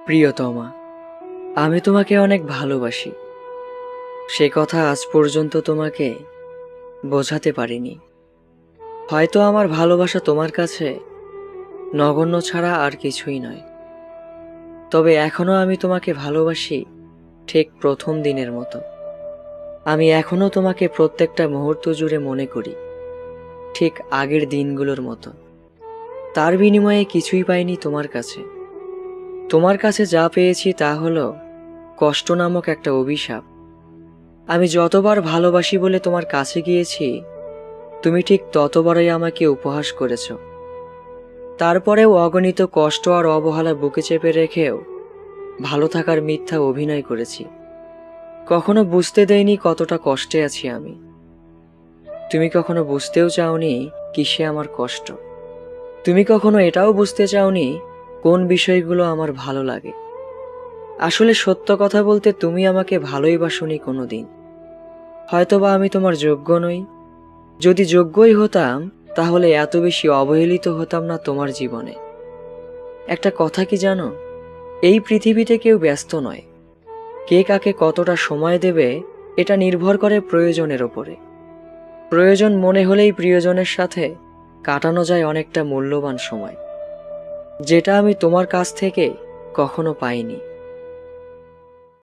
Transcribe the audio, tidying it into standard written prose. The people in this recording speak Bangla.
প্রিয়তমা, আমি তোমাকে অনেক ভালোবাসি। সে কথা আজ পর্যন্ত তোমাকে বোঝাতে পারিনি। হয়তো আমার ভালোবাসা তোমার কাছে নগণ্য ছাড়া আর কিছুই নয়। তবে এখনো আমি তোমাকে ভালোবাসি, ঠিক প্রথম দিনের মতো। আমি এখনো তোমাকে প্রত্যেকটা মুহূর্ত জুড়ে মনে করি, ঠিক আগের দিনগুলোর মতো। তার বিনিময়ে কিছুই পাইনি তোমার কাছে। তোমার কাছে যা পেয়েছি তা হলো কষ্ট নামক একটা অভিশাপ। আমি যতবার ভালোবাসি বলে তোমার কাছে গিয়েছি, তুমি ঠিক ততবারই আমাকে উপহাস করেছ। তারপরেও অগণিত কষ্ট আর অবহেলা বুকে চেপে রেখেও ভালো থাকার মিথ্যা অভিনয় করেছি। কখনো বুঝতে দেইনি কতটা কষ্টে আছি আমি। তুমি কখনো বুঝতেও চাওনি কিসে আমার কষ্ট। তুমি কখনো এটাও বুঝতে চাওনি কোন বিষয়গুলো আমার ভালো লাগে। আসলে সত্য কথা বলতে তুমি আমাকে ভালোই বাসনি কোনোদিন। হয়তোবা আমি তোমার যোগ্য নই। যদি যোগ্যই হতাম, তাহলে এত বেশি অবহেলিত হতাম না তোমার জীবনে। একটা কথা কি জানো, এই পৃথিবীতে কেউ ব্যস্ত নয়। কে কাকে কতটা সময় দেবে এটা নির্ভর করে প্রয়োজনের ওপরে। প্রয়োজন মনে হলেই প্রিয়জনের সাথে কাটানো যায় অনেকটা মূল্যবান সময়, যেটা আমি তোমার কাছ থেকে কখনো পাইনি।